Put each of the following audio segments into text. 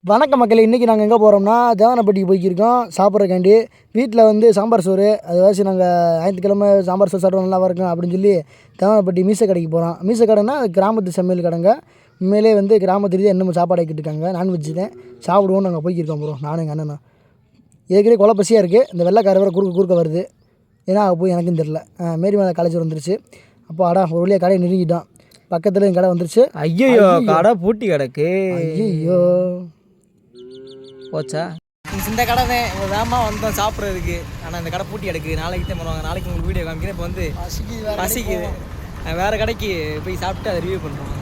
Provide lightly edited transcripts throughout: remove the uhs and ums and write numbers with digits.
வணக்க மக்களே, இன்றைக்கி நாங்கள் எங்கே போகிறோம்னா தேவனப்பட்டிக்கு போய்க்கிருக்கோம் சாப்பிட்றக்காண்டி. வீட்டில் வந்து சாம்பார் சோறு அது வாசி நாங்கள் ஞாயிற்றுக்கிழமை சாம்பார் சோறு சாப்பிட நல்லா இருக்கும் அப்படின்னு சொல்லி தேவனப்பட்டி மீசை கடைக்கு போகிறோம். மீசை கடைன்னா கிராமத்து சமையல் கடைங்க. உண்மையிலே வந்து கிராமத்துலேயே இன்னும் சாப்பாடு ஆக்கிட்டு இருக்காங்க. நான்வெஜ் தான் சாப்பிடுவோம். நாங்கள் போய்க்கிருக்கோம் ப்ரோ, நானும் எங்கள் அண்ணனும். ஏற்கனவே கொலை பசியாக இருக்குது. இந்த வெள்ளைக்கார வர குறுக்க வருது. ஏன்னா போய் எனக்கும் தெரில. மேரி மாதா காலேஜ் வந்துருச்சு. அப்போ ஒரு வழியாக கடையை நெருங்கிட்டோம். பக்கத்தில் என் கடை வந்துருச்சு. ஐயோ கடை பூட்டி கிடக்கு. ஐயோ போச்சா? இந்த கடை தான் வேகமாக வந்தோம் சாப்பிட்றதுக்கு. ஆனால் இந்த கடை பூட்டி கிடக்கு. நாளைக்கு தான் வருவாங்க. நாளைக்கு உங்களுக்கு வீடியோ காமிக்கிறேன். இப்போ வந்து பசிக்குது. வேறு கடைக்கு போய் சாப்பிட்டு அதை ரிவ்யூ பண்ணுறோம்.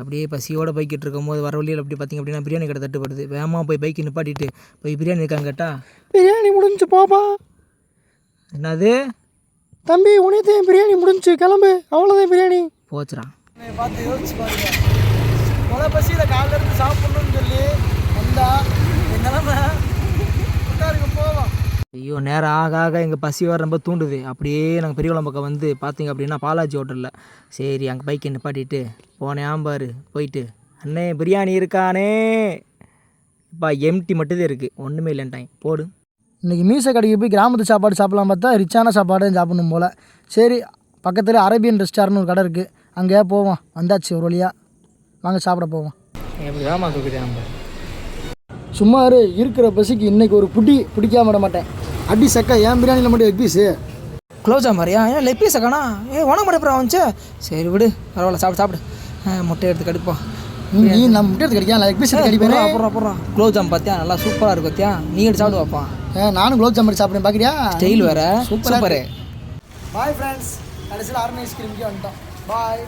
அப்படியே பசியோடு பைக்கிட்டு இருக்கும்போது வர வழியில் அப்படி பார்த்திங்க அப்படின்னா பிரியாணி கடை தட்டுப்படுது. வேகமாக போய் பைக்கு நிப்பாட்டிட்டு போய் பிரியாணி இருக்காங்க கேட்டா பிரியாணி முடிஞ்சு போப்பா. என்னது தம்பி, உனக்கு பிரியாணி முடிஞ்சு கிளம்பு, அவ்வளோதான் பிரியாணி போச்சுடா. பார்த்து யோசிச்சு பாருங்க. கொலை பசியில் காலையில் இருந்து சாப்பிட்ணுன்னு சொல்லி வந்தா என் நிலமை போவோம். ஐயோ நேரம் ஆக ஆக எங்கள் பசி வர ரொம்ப தூண்டுது. அப்படியே நாங்கள் பெரியவளம் பக்கம் வந்து பார்த்திங்க அப்படின்னா பாலாஜி ஹோட்டலில் சரி அங்கே பைக்கை நிப்பாட்டிட்டு போனேன் பாரு. போயிட்டு அண்ணே பிரியாணி இருக்கானே இப்போ எம்டி மட்டும்தான் இருக்குது, ஒன்றுமே இல்லைன்ட்டாங்க. போடு. இன்றைக்கி மீசை கடைக்கு போய் கிராமத்து சாப்பாடு சாப்பிட்லாம் பார்த்தா ரிச்சான சாப்பாடு சாப்பிடணும் போல். சரி பக்கத்தில் அரேபியன் ரெஸ்டாரண்ட் ஒரு கடை இருக்குது, அங்கேயா போவோம். வந்தாச்சு ஒரு வழியாக, வாங்க சாப்பிட போவோம். எப்படி வேமா தூக்கிட்டேன். சும்மா இருக்கிற பசிக்கு இன்றைக்கி ஒரு பிடிக்காம விட மாட்டேன். அடி சக்கா ஏன் பிரியாணியில் மட்டும் எக் பீஸு க்ளோஸா மாதிரியா? ஏன் லெக் பீஸை காணா? உனக்கு மட்டும் அப்புறம் வந்துச்சு. சரி விடு, பரவாயில்ல, சாப்பிடு. முட்டை எடுத்து கடிப்போம். நீ நம்ம முட்டை எடுத்து கடிக்கலாம், லெக் பீஸ் கடிப்பேன். அப்புறம் குலோப் ஜாம் பார்த்தியா, நல்லா சூப்பராக இருக்கும் பார்த்தியா? நீ எடுத்து சாப்பிடு வைப்பான். நானும் குலோப் ஜாம் சாப்பிட்றேன், பார்க்குறியா? ஸ்டைல் வேறு சூப்பரு. பாய் ஃப்ரெண்ட்ஸ், கடைசியில் ஆர்மி ஐஸ்கிரீமுக்கே வந்துட்டோம். பாய்.